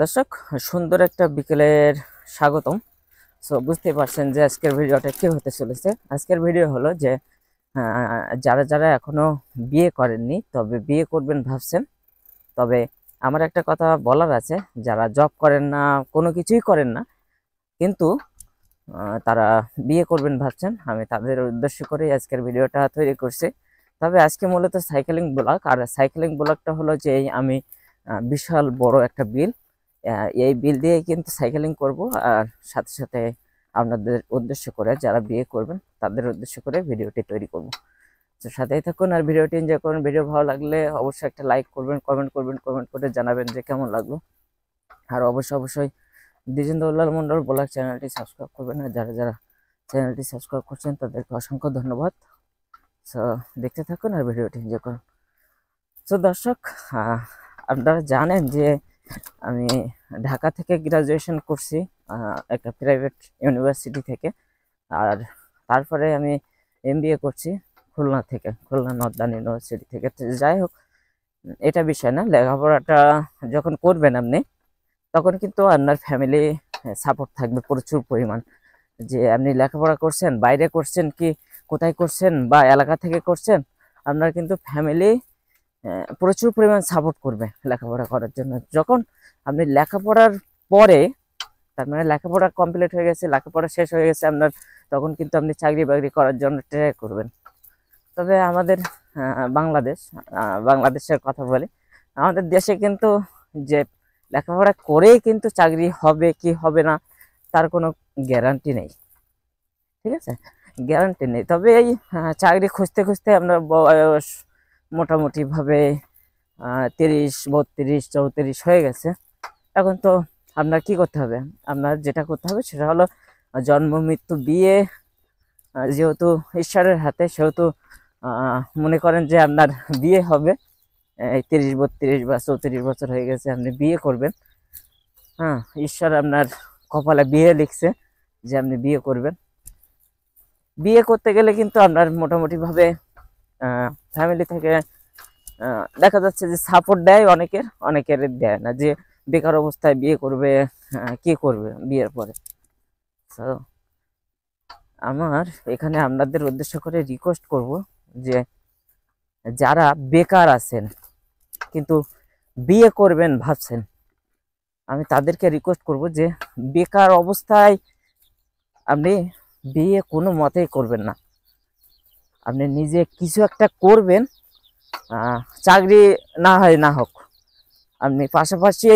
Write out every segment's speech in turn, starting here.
দর্শক, সুন্দর একটা বিকেলের স্বাগতম। সো বুঝতেই পারছেন যে আজকের ভিডিওটা কি হতে চলেছে। আজকের ভিডিও হলো যে যারা যারা এখনো বিয়ে করেননি তবে বিয়ে করবেন ভাবছেন, তবে আমার একটা কথা বলার আছে, যারা জব করেন না, কোনো কিছুই করেন না, কিন্তু তারা বিয়ে করবেন ভাবছেন, আমি তাদের উদ্দেশ্য করেই আজকের ভিডিওটা তৈরি করছি। তবে আজকে মূলত সাইকেলিং ব্লগ, আর সাইকেলিং ব্লগটা হলো যে আমি বিশাল বড় একটা বিল, এই বিল দিয়ে কিন্তু সাইকেলিং করব, আর সাথে সাথে আপনাদের উদ্দেশ্য করে যারা বিয়ে করবেন তাদের উদ্দেশ্য করে ভিডিওটি তৈরি করব। তো সাথেই থাকুন আর ভিডিওটি এনজয় করুন। ভিডিও ভালো লাগলে অবশ্যই একটা লাইক করবেন, কমেন্ট করে জানাবেন যে কেমন লাগলো। আর অবশ্যই দ্বিজেন্দ্র উল্লাল মন্ডল ব্লগ চ্যানেলটি সাবস্ক্রাইব করবেন, আর যারা যারা চ্যানেলটি সাবস্ক্রাইব করছেন তাদেরকে অসংখ্য ধন্যবাদ। সো দেখতে থাকুন আর ভিডিওটি এনজয় করুন। তো দর্শক, আপনারা জানেন যে আমি ঢাকা থেকে গ্রাজুয়েশন করছি, একটা প্রাইভেট ইউনিভার্সিটি থেকে, আর তারপরে আমি এমবিএ করছি খুলনা নর্দার্ন ইউনিভার্সিটি থেকে। যাই হোক, এটা বিষয় না, লেখাপড়াটা যখন করবেন আপনি তখন কিন্তু আপনার ফ্যামিলি সাপোর্ট থাকবে প্রচুর পরিমাণ। যে আপনি লেখাপড়া করছেন, বাইরে করছেন কি কোথায় করছেন বা এলাকা থেকে করছেন, আপনার কিন্তু ফ্যামিলি প্রচুর পরিমাণ সাপোর্ট করবে লেখাপড়া করার জন্য। যখন আপনি লেখাপড়ার পরে, তার মানে লেখাপড়া কমপ্লিট হয়ে গেছে, লেখাপড়া শেষ হয়ে গেছে আপনার, তখন কিন্তু আপনি চাকরি বাকরি করার জন্য ট্রাই করবেন। তবে আমাদের বাংলাদেশের কথা বলি, আমাদের দেশে কিন্তু যে লেখাপড়া করেই কিন্তু চাকরি হবে কি হবে না তার কোনো গ্যারান্টি নেই, ঠিক আছে, গ্যারান্টি নেই। তবে এই চাকরি খুঁজতে খুঁজতে আমরা বয়স মোটামুটি ভাবে 30, 32, 34 হয়ে গেছে। এখন তো আপনার কি করতে হবে, আপনার যেটা করতে হবে সেটা হলো জন্ম মৃত্যু বিয়ে, যেহেতু ঈশ্বরের হাতে, সেহেতু মনে করেন যে আপনার বিয়ে হবে, 30, 32 বা 34 বছর হয়ে গেছে, আপনি বিয়ে করবেন। হ্যাঁ, ঈশ্বর আপনার কপালে বিয়ে লিখছে যে আপনি বিয়ে করবেন। বিয়ে করতে গেলে কিন্তু আপনার মোটামুটি ভাবে ফ্যামিলি থেকে দেখা যাচ্ছে যে সাপোর্ট দেয়, অনেকের দেয় না, যে বেকার অবস্থায় বিয়ে করবে, কি করবে বিয়ের পরে। তো আমার এখানে আপনাদের উদ্দেশ্য করে রিকোয়েস্ট করব যে যারা বেকার আছেন কিন্তু বিয়ে করবেন ভাবছেন, আমি তাদেরকে রিকোয়েস্ট করব যে বেকার অবস্থায় আপনি বিয়ে কোনো মতেই করবেন না। আপনি নিজে কিছু একটা করবেন, চাকরি না হোক, আপনি পাশাপাশি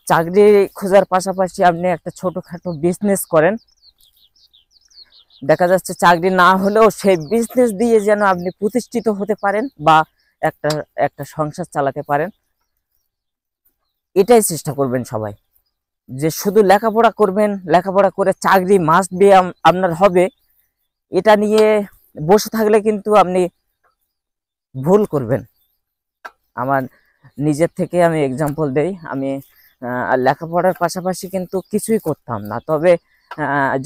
চাকরি খোঁজার পাশাপাশি আপনি একটা ছোটখাটো বিজনেস করেন। দেখা যাচ্ছে চাকরি না হলেও সেই বিজনেস দিয়ে যেন আপনি প্রতিষ্ঠিত হতে পারেন বা একটা একটা সংসার চালাতে পারেন, এটাই চেষ্টা করবেন সবাই। যে শুধু লেখাপড়া করবেন, লেখাপড়া করে চাকরি মাস্ট বি আপনার হবে, এটা নিয়ে বসে থাকলে কিন্তু আপনি ভুল করবেন। আমার নিজের থেকে আমি এক্সাম্পল দেই, আমি লেখাপড়ার পাশাপাশি কিন্তু কিছুই করতাম না। তবে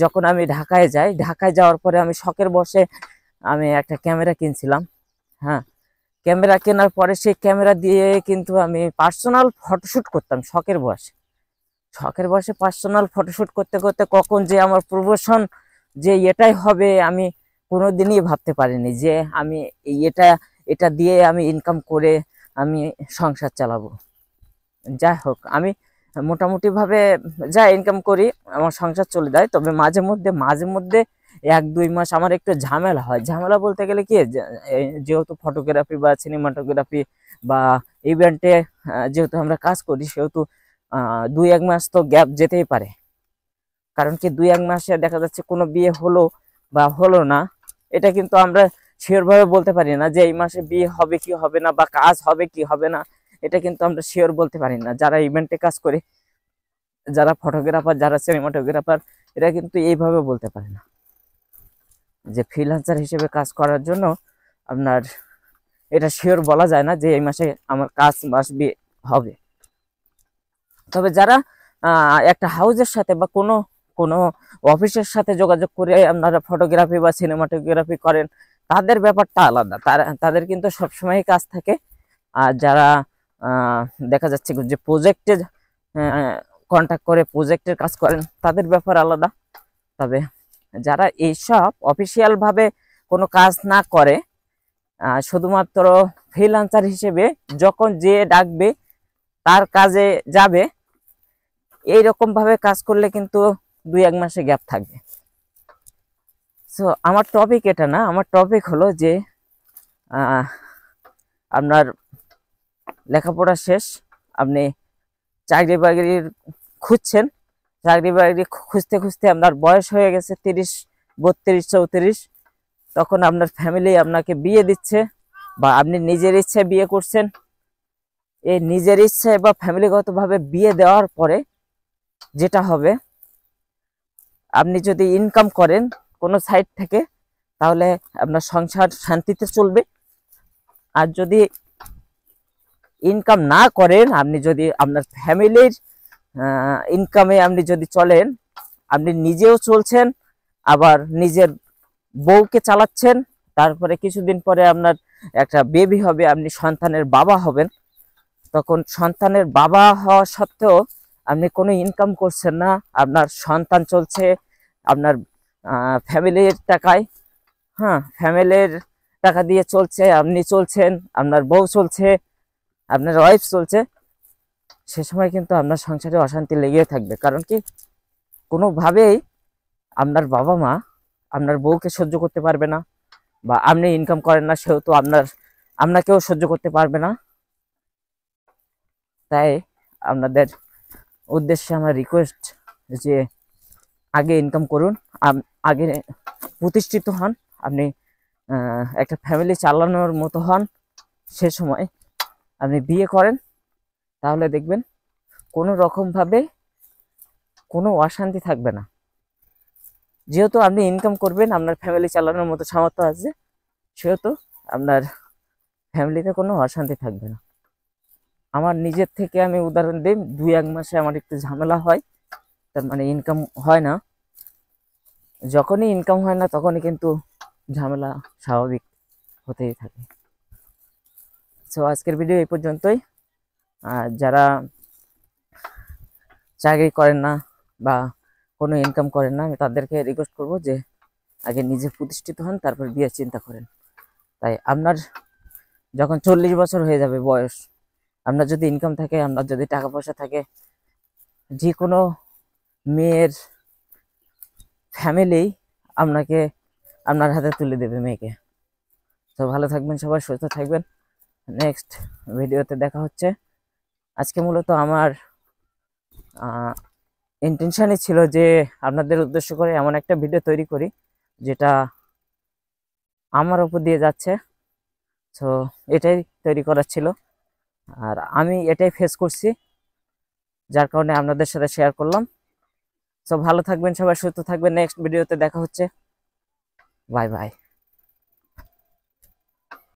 যখন আমি ঢাকায় যাওয়ার পরে আমি শখের বসে আমি একটা ক্যামেরা কিনছিলাম। হ্যাঁ, ক্যামেরা কেনার পরে সেই ক্যামেরা দিয়ে কিন্তু আমি পার্সোনাল ফটোশ্যুট করতাম শখের বসে পার্সোনাল ফটোশ্যুট করতে করতে কখন যে আমার প্রফেশন যে এটাই হবে, আমি কোনোদিনই ভাবতে পারিনি যে আমি এটা দিয়ে আমি ইনকাম করে আমি সংসার চালাবো। যাই হোক, আমি মোটামুটি ভাবে যা ইনকাম করি আমার সংসার চলে যায়। তবে মাঝে মধ্যে 1-2 মাস আমার একটু ঝামেলা হয়। ঝামেলা বলতে গেলে কি, যেহেতু ফটোগ্রাফি বা সিনেমাটোগ্রাফি বা ইভেন্টে যেহেতু আমরা কাজ করি, সেহেতু 2-1 মাস তো গ্যাপ যেতেই পারে। কারণ কি, 2-1 মাসে দেখা যাচ্ছে কোনো বিয়ে হলো বা হলো না, এটা কিন্তু আমরা শিওর ভাবে বলতে পারি না যে এই মাসে বিয়ে হবে কি হবে না বা কাজ হবে কি হবে না, এটা কিন্তু আমরা শিওর বলতে পারি না। যারা ইভেন্টে কাজ করে, যারা ফটোগ্রাফার, যারা সিনেমাটোগ্রাফার, এরা কিন্তু এইভাবে বলতে পারে না যে ফ্রিল্যান্সার হিসেবে কাজ করার জন্য আপনার এটা শিওর বলা যায় না যে এই মাসে আমার কাজ মাস্ট বি হবে। তবে যারা একটা হাউজের সাথে বা কোনো অফিসের সাথে যোগাযোগ করে আপনারা ফটোগ্রাফি বা সিনেমাটোগ্রাফি করেন, তাদের ব্যাপারটা আলাদা, তাদের কিন্তু সবসময় কাজ থাকে। আর যারা দেখা যাচ্ছে যে প্রজেক্টের কন্ট্যাক্ট করে প্রজেক্টের কাজ করেন, তাদের ব্যাপার আলাদা। তবে যারা এইসব অফিসিয়াল ভাবে কোনো কাজ না করে, শুধুমাত্র ফ্রিল্যান্সার হিসেবে যখন যে ডাকবে তার কাজে যাবে, এইরকম ভাবে কাজ করলে কিন্তু 2-1 মাসে গ্যাপ থাকবে। সো আমার টপিক এটা না, আমার টপিক হলো যে আপনার লেখাপড়া শেষ, আপনি চাকরি বাকরি খুঁজছেন, চাকরি বাকরি খুঁজতে খুঁজতে আপনার বয়স হয়ে গেছে 30, 32, 34, তখন আপনার ফ্যামিলি আপনাকে বিয়ে দিচ্ছে বা আপনি নিজের ইচ্ছায় বিয়ে করছেন। এই নিজের ইচ্ছায় বা ফ্যামিলিগতভাবে বিয়ে দেওয়ার পরে যেটা হবে, আপনি যদি ইনকাম করেন কোনো সাইড থেকে তাহলে আপনার সংসার শান্তিতে চলবে। আর যদি ইনকাম না করেন, আপনি যদি আপনার ফ্যামিলির ইনকামে আপনি যদি চলেন, আপনি নিজেও চলছেন আবার নিজের বউকে চালাচ্ছেন, তারপরে কিছুদিন পরে আপনার একটা বেবি হবে, আপনি সন্তানের বাবা হবেন। তখন সন্তানের বাবা হওয়া সত্ত্বেও আপনি কোনো ইনকাম করছেন না, আপনার সন্তান চলছে আপনার ফ্যামিলির টাকায়, হ্যাঁ ফ্যামিলির টাকা দিয়ে চলছে, আপনি চলছেন, আপনার বউ চলছে, আপনার ওয়াইফ চলছে। সে সময় কিন্তু আপনার সংসারে অশান্তি লেগে থাকবে। কারণ কি, কোনোভাবেই আপনার বাবা মা আপনার বউকে সহ্য করতে পারবে না, বা আপনি ইনকাম করেন না সেহেতু আপনাকেও সহ্য করতে পারবে না। তাই আপনাদের উদ্দেশ্যে আমার রিকোয়েস্ট যে আগে ইনকাম করুন, আগে প্রতিষ্ঠিত হন, আপনি একটা ফ্যামিলি চালানোর মতো হন। সে সময় আপনি বিয়ে করেন, তাহলে দেখবেন কোনো রকমভাবে কোনো অশান্তি থাকবে না। যেহেতু আপনি ইনকাম করবেন, আপনার ফ্যামিলি চালানোর মতো সামর্থ্য আছে, সেহেতু আপনার ফ্যামিলিতে কোনো অশান্তি থাকবে না। আমার নিজের থেকে আমি উদাহরণ দিই, 2-1 মাসে আমার একটু ঝামেলা হয়, তার মানে ইনকাম হয় না। যখনই ইনকাম হয় না তখনই কিন্তু ঝামেলা স্বাভাবিক হতেই থাকে। সো আজকের ভিডিও এই পর্যন্তই। যারা চাকরি করেন না বা কোনো ইনকাম করেন না, আমি তাদেরকে রিকোয়েস্ট করব যে আগে নিজে প্রতিষ্ঠিত হন, তারপর বিয়ের চিন্তা করেন। তাই আপনার যখন 40 বছর হয়ে যাবে বয়স, আপনার যদি ইনকাম থাকে, আপনার যদি টাকা পয়সা থাকে, যে কোনো মেয়ের ফ্যামিলি আপনাকে আপনার হাতে তুলে দেবে মেয়েকে। তো ভালো থাকবেন সবাই, সুস্থ থাকবেন। নেক্সট ভিডিওতে দেখা হচ্ছে। আজকে মূলত আমার ইন্টেনশনই ছিল যে আপনাদের উদ্দেশ্য করে এমন একটা ভিডিও তৈরি করি যেটা আমার উপর দিয়ে যাচ্ছে। তো এটাই তৈরি করার ছিল, আর আমি এটাই ফেস করছি, যার কারণে আপনাদের সাথে শেয়ার করলাম। তো ভালো থাকবেন সবাই, সুস্থ থাকবেন। নেক্সট ভিডিওতে দেখা হচ্ছে। Bye bye.